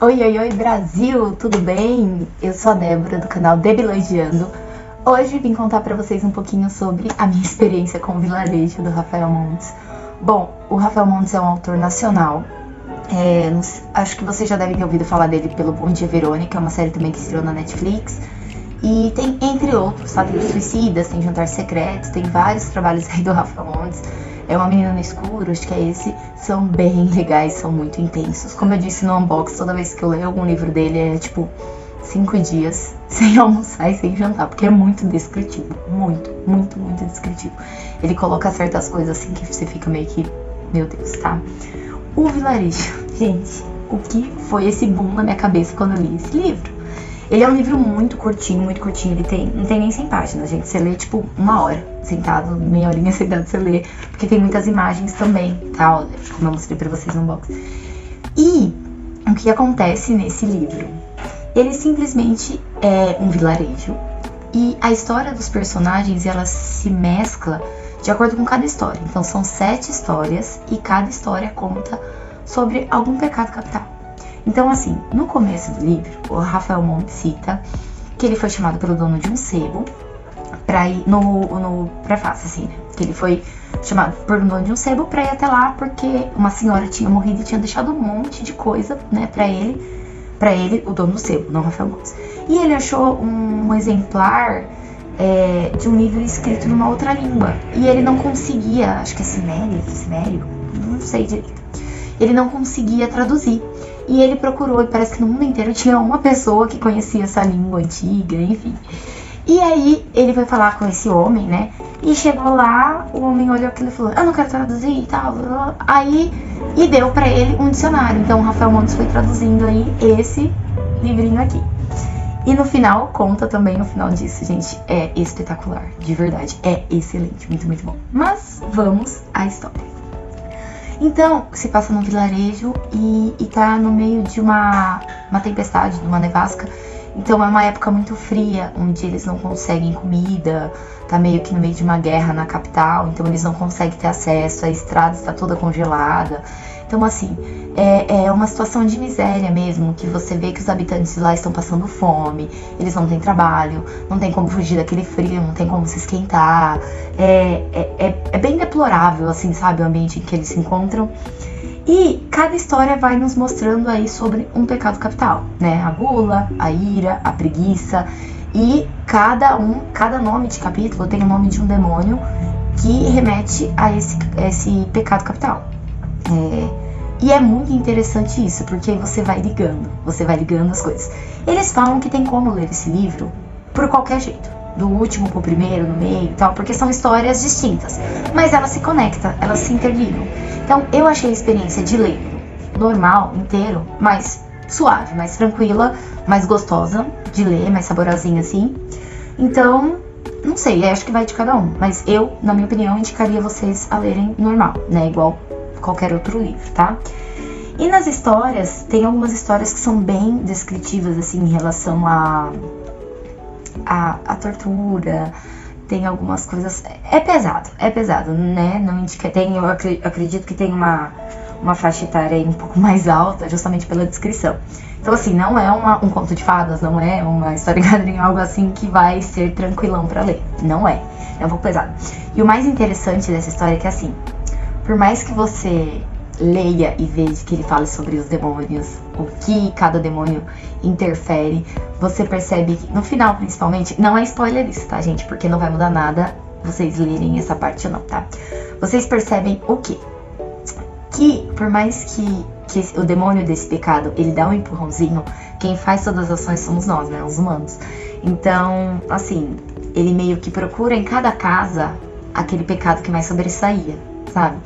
Oi, oi, oi, Brasil, tudo bem? Eu sou a Débora, do canal Debiloideando. Hoje vim contar pra vocês um pouquinho sobre a minha experiência com o Vilarejo, do Rafael Montes. Bom, o Rafael Montes é um autor nacional. Acho que vocês já devem ter ouvido falar dele pelo Bom Dia Verônica, é uma série também que estreou na Netflix. E tem, entre outros, tá? Tem Suicidas, tem Jantar Secreto, tem vários trabalhos aí do Rafael Montes. É Uma Menina no Escuro, acho que é esse. São bem legais, são muito intensos. Como eu disse no unbox, toda vez que eu leio algum livro dele é tipo 5 dias sem almoçar e sem jantar, porque é muito descritivo. Muito, muito, muito descritivo. Ele coloca certas coisas assim que você fica meio que, meu Deus, tá? O Vilarejo, gente, o que foi esse boom na minha cabeça quando eu li esse livro? Ele é um livro muito curtinho, ele não tem nem 100 páginas, gente. Você lê tipo uma hora, sentado, meia horinha sentado você lê, porque tem muitas imagens também, tá? Olha, como eu mostrei pra vocês no unboxing. E o que acontece nesse livro? Ele simplesmente é um vilarejo e a história dos personagens, ela se mescla de acordo com cada história. Então são 7 histórias e cada história conta sobre algum pecado capital. Então, assim, no começo do livro, o Rafael Montes cita que ele foi chamado pelo dono de um sebo pra ir no prefácio, assim, né? Que ele foi chamado pelo dono de um sebo pra ir até lá porque uma senhora tinha morrido e tinha deixado um monte de coisa, né, pra ele, o dono do sebo, não Rafael Montes. E ele achou um exemplar de um livro escrito numa outra língua. E ele não conseguia, acho que é Cimério, não sei direito. Ele não conseguia traduzir. E ele procurou, e parece que no mundo inteiro tinha uma pessoa que conhecia essa língua antiga, enfim. E aí ele foi falar com esse homem, né? E chegou lá, o homem olhou aquilo e falou: eu não quero traduzir e tal. Aí, e deu pra ele um dicionário. Então o Rafael Montes foi traduzindo aí esse livrinho aqui. E no final, conta também no final disso, gente, é espetacular, de verdade, é excelente, muito, muito bom. Mas vamos à história. Então, se passa num vilarejo e tá no meio de uma tempestade, de uma nevasca. Então é uma época muito fria, onde eles não conseguem comida, tá meio que no meio de uma guerra na capital, então eles não conseguem ter acesso, a estrada está toda congelada. Então, assim, é uma situação de miséria mesmo, que você vê que os habitantes lá estão passando fome, eles não têm trabalho, não tem como fugir daquele frio, não tem como se esquentar. É bem deplorável, assim, sabe, o ambiente em que eles se encontram. E cada história vai nos mostrando aí sobre um pecado capital, né? A gula, a ira, a preguiça. E cada nome de capítulo tem o nome de um demônio que remete a esse pecado capital. E é muito interessante isso, porque você vai ligando as coisas. Eles falam que tem como ler esse livro por qualquer jeito, do último pro primeiro, no meio e tal, porque são histórias distintas, mas elas se conectam, elas se interligam. Então eu achei a experiência de ler normal, inteiro, mais suave, mais tranquila, mais gostosa de ler, mais saborosinha assim. Então, não sei, acho que vai de cada um, mas eu, na minha opinião, indicaria vocês a lerem normal, né, igual qualquer outro livro, tá? E nas histórias, tem algumas histórias que são bem descritivas, assim, em relação a tortura, tem algumas coisas... É pesado, né? Não indica, eu acredito que tem uma faixa etária aí um pouco mais alta, justamente pela descrição. Então, assim, não é um conto de fadas, não é uma história em quadrinho, algo assim que vai ser tranquilão pra ler. Não é um pouco pesado. E o mais interessante dessa história é que, assim, por mais que você leia e veja que ele fale sobre os demônios, o que cada demônio interfere, você percebe que, no final principalmente, não é spoiler isso, tá, gente? Porque não vai mudar nada vocês lerem essa parte não, tá? Vocês percebem o quê? Que por mais que o demônio desse pecado, ele dá um empurrãozinho, quem faz todas as ações somos nós, né? Os humanos. Então, assim, ele meio que procura em cada casa aquele pecado que mais sobressaía, sabe?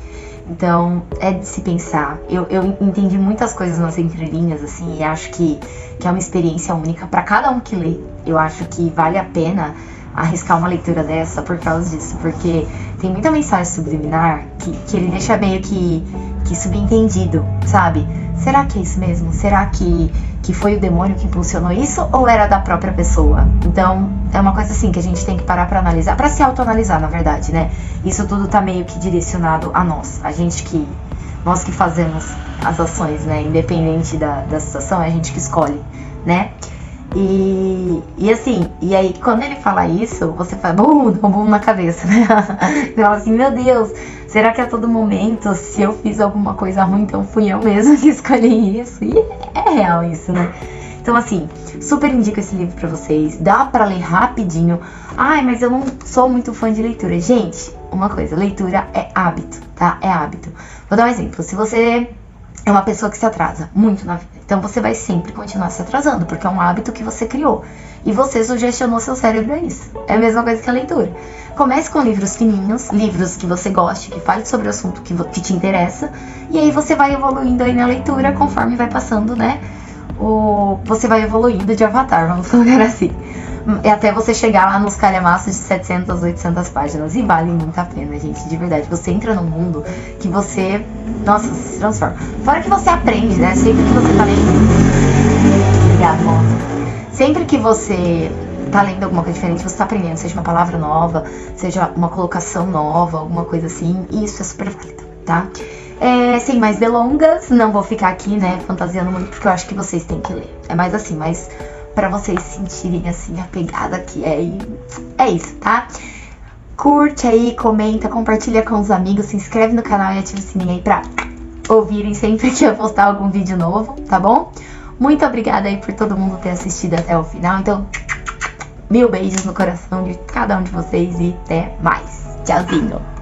Então, é de se pensar. Eu entendi muitas coisas nas entrelinhas, assim, e acho que é uma experiência única para cada um que lê. Eu acho que vale a pena arriscar uma leitura dessa por causa disso, porque tem muita mensagem subliminar que ele deixa meio que subentendido, sabe? Será que é isso mesmo? Será que foi o demônio que impulsionou isso ou era da própria pessoa? Então, é uma coisa assim que a gente tem que parar pra analisar, pra se autoanalisar, na verdade, né? Isso tudo tá meio que direcionado a nós, a gente que Nós que fazemos as ações, né? Independente da situação, é a gente que escolhe, né? E assim, e aí quando ele fala isso, você faz dá um boom na cabeça, né? Você fala assim, meu Deus, será que a todo momento, se eu fiz alguma coisa ruim, então fui eu mesma que escolhi isso? E é real isso, né? Então assim, super indico esse livro pra vocês, dá pra ler rapidinho. Ai, mas eu não sou muito fã de leitura. Gente, uma coisa, leitura é hábito, tá? É hábito. Vou dar um exemplo, se você é uma pessoa que se atrasa muito na vida, então você vai sempre continuar se atrasando, porque é um hábito que você criou. E você sugestionou seu cérebro a isso. É a mesma coisa que a leitura. Comece com livros fininhos, livros que você goste, que fale sobre o assunto que te interessa. E aí você vai evoluindo aí na leitura conforme vai passando, né? Você vai evoluindo de avatar, vamos colocar assim. Até você chegar lá nos calhamaços de 700, 800 páginas. E vale muito a pena, gente, de verdade. Você entra num mundo que você, nossa, se transforma. Fora que você aprende, né? Sempre que você tá lendo... Obrigada, amor. Sempre que você tá lendo alguma coisa diferente, você tá aprendendo. Seja uma palavra nova, seja uma colocação nova, alguma coisa assim. E isso é super válido, tá? Sem mais delongas, não vou ficar aqui, né, fantasiando muito, porque eu acho que vocês têm que ler. É mais assim, mas pra vocês sentirem, assim, a pegada que é isso, tá? Curte aí, comenta, compartilha com os amigos, se inscreve no canal e ativa o sininho aí pra ouvirem sempre que eu postar algum vídeo novo, tá bom? Muito obrigada aí por todo mundo ter assistido até o final. Então, 1000 beijos no coração de cada um de vocês e até mais. Tchauzinho!